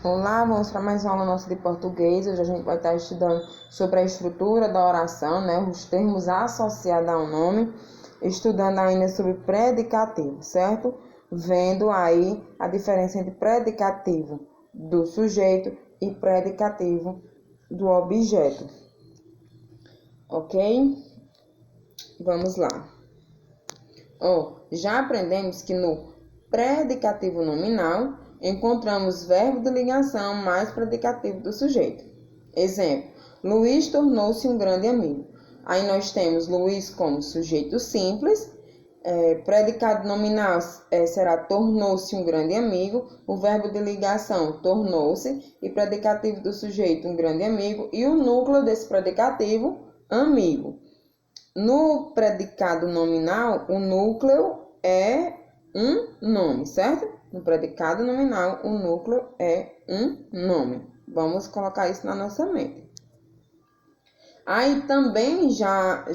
Olá, vamos para mais uma aula nossa de português. Hoje a gente vai estar estudando sobre a estrutura da oração, né? Os termos associados ao nome, estudando ainda sobre predicativo, certo? Vendo aí a diferença entre predicativo do sujeito e predicativo do objeto. Ok? Vamos lá. Já aprendemos que no predicativo nominal encontramos verbo de ligação mais predicativo do sujeito. Exemplo: Luiz tornou-se um grande amigo. Aí nós temos Luiz como sujeito simples, predicado nominal será tornou-se um grande amigo, o verbo de ligação tornou-se e predicativo do sujeito um grande amigo e o núcleo desse predicativo amigo. No predicado nominal, o núcleo é um nome, certo? No predicado nominal, o núcleo é um nome. Vamos colocar isso na nossa mente. Aí também já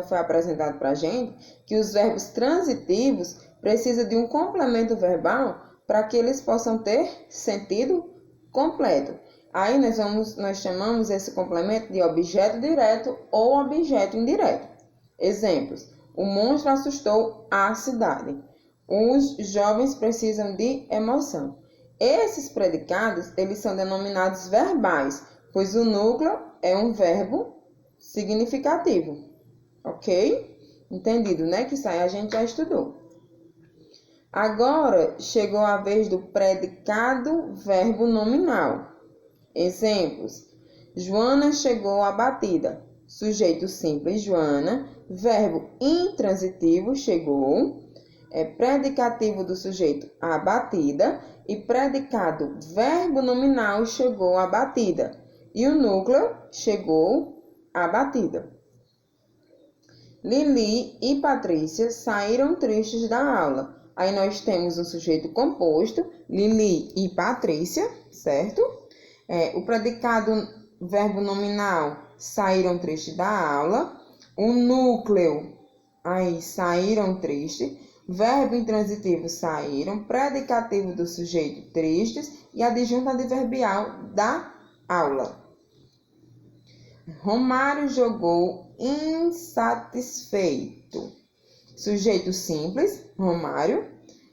foi apresentado para a gente que os verbos transitivos precisam de um complemento verbal para que eles possam ter sentido completo. Aí nós chamamos esse complemento de objeto direto ou objeto indireto. Exemplos: o monstro assustou a cidade. Os jovens precisam de emoção. Esses predicados, eles são denominados verbais, pois o núcleo é um verbo significativo. Ok? Entendido, né? Que isso aí a gente já estudou. Agora, chegou a vez do predicado verbo nominal. Exemplos: Joana chegou abatida. Sujeito simples, Joana. Verbo intransitivo, chegou. Predicativo do sujeito, abatida. E predicado verbo nominal, chegou abatida. E o núcleo, chegou abatida. Lili e Patrícia saíram tristes da aula. Aí nós temos um sujeito composto, Lili e Patrícia, certo? O predicado verbo nominal, saíram tristes da aula. O núcleo, aí saíram tristes. Verbo intransitivo, saíram. Predicativo do sujeito, tristes. E adjunto adverbial da aula. Romário jogou insatisfeito. Sujeito simples, Romário.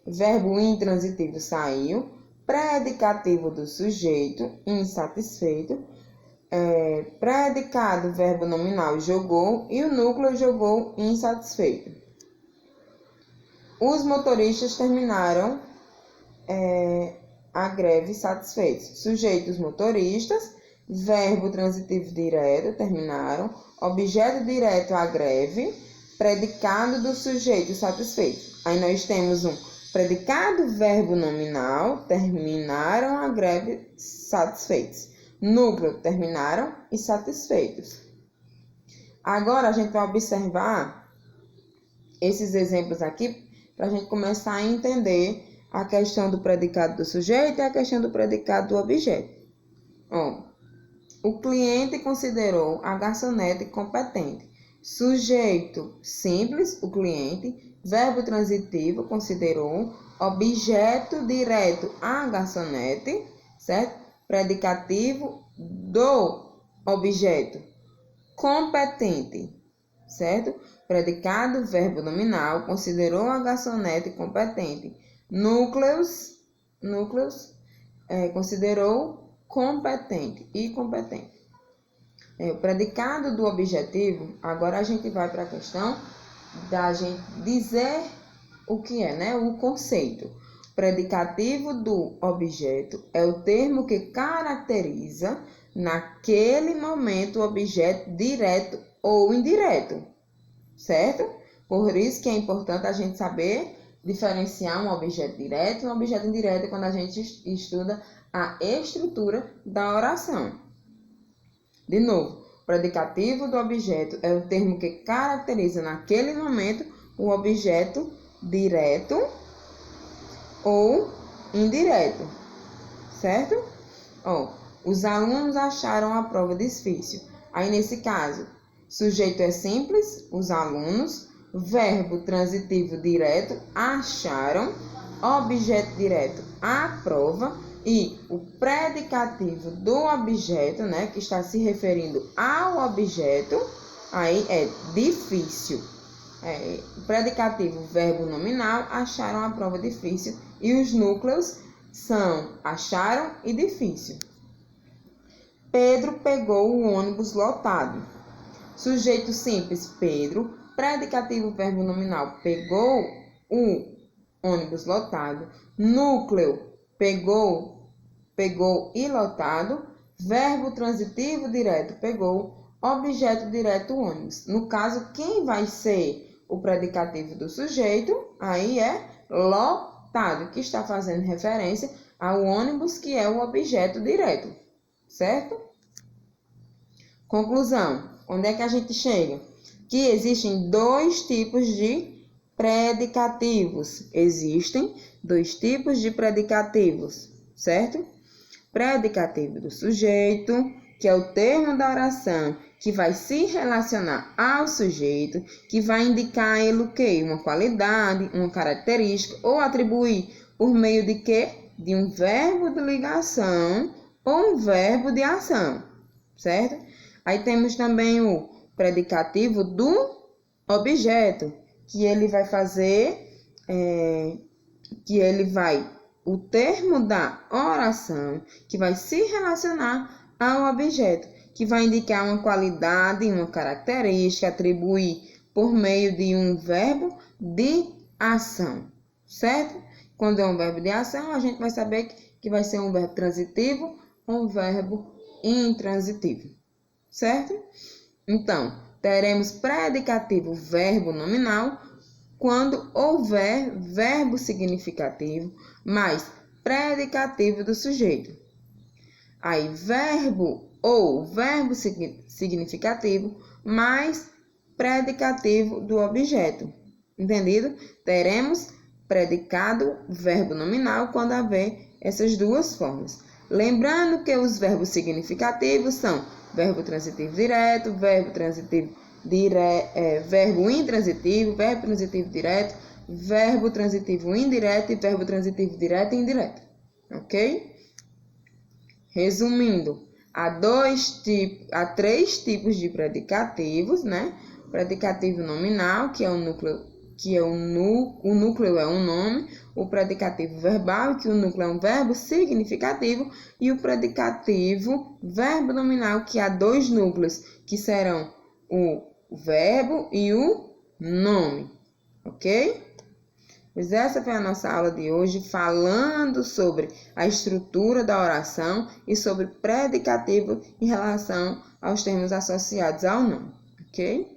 Verbo intransitivo, saiu. Predicativo do sujeito, insatisfeito. Predicado, verbo nominal, jogou. E o núcleo, jogou insatisfeito. Os motoristas terminaram a greve satisfeitos. Sujeitos motoristas. Verbo transitivo direto, terminaram. Objeto direto, a greve. Predicado do sujeito satisfeito. Aí nós temos um predicado verbo nominal, terminaram a greve satisfeitos. Núcleo, terminaram e satisfeitos. Agora a gente vai observar esses exemplos aqui para a gente começar a entender a questão do predicado do sujeito e a questão do predicado do objeto. O cliente considerou a garçonete competente. Sujeito simples, o cliente. Verbo transitivo, considerou. Objeto direto, a garçonete, certo? Predicativo do objeto, competente, certo? Predicado, verbo nominal, considerou a garçonete competente. Núcleos, considerou competente e competente. O predicado do objetivo, agora a gente vai para a questão da gente dizer o que é, né? O conceito. Predicativo do objeto é o termo que caracteriza naquele momento o objeto direto ou indireto, certo? Por isso que é importante a gente saber diferenciar um objeto direto e um objeto indireto quando a gente estuda a estrutura da oração. De novo, predicativo do objeto é o termo que caracteriza naquele momento o objeto direto ou indireto, certo? Os alunos acharam a prova difícil. Aí, nesse caso, sujeito é simples, os alunos. Verbo transitivo direto, acharam. Objeto direto, a prova, e o predicativo do objeto, né, que está se referindo ao objeto, aí é difícil. O predicativo verbo nominal, acharam a prova difícil, e os núcleos são acharam e difícil. Pedro pegou o ônibus lotado. Sujeito simples, Pedro. Predicativo verbo nominal, pegou o ônibus lotado. Núcleo, pegou e lotado. Verbo transitivo direto, pegou. Objeto direto, ônibus. No caso, quem vai ser o predicativo do sujeito? Aí é lotado, que está fazendo referência ao ônibus, que é o objeto direto. Certo? Conclusão. Onde é que a gente chega? Que existem dois tipos de predicativos. Existem dois tipos de predicativos, certo? Predicativo do sujeito, que é o termo da oração que vai se relacionar ao sujeito, que vai indicar a ele o quê? Uma qualidade, uma característica, ou atribuir por meio de quê? De um verbo de ligação ou um verbo de ação, certo? Aí temos também o predicativo do objeto, que ele vai fazer, o termo da oração, que vai se relacionar ao objeto, que vai indicar uma qualidade, uma característica, atribuir por meio de um verbo de ação, certo? Quando é um verbo de ação, a gente vai saber que vai ser um verbo transitivo ou um verbo intransitivo, certo? Então, teremos predicativo verbo nominal quando houver verbo significativo mais predicativo do sujeito. Aí, verbo ou verbo significativo mais predicativo do objeto. Entendido? Teremos predicado verbo nominal quando haver essas duas formas. Lembrando que os verbos significativos são verbo transitivo direto, verbo intransitivo, verbo transitivo direto, verbo transitivo indireto e verbo transitivo direto e indireto. Ok? Resumindo, há três tipos de predicativos, né? Predicativo nominal, que é o núcleo é um nome, o predicativo verbal, que o núcleo é um verbo significativo, e o predicativo verbo nominal, que há dois núcleos, que serão o verbo e o nome, ok? Pois essa foi a nossa aula de hoje, falando sobre a estrutura da oração e sobre predicativo em relação aos termos associados ao nome, ok?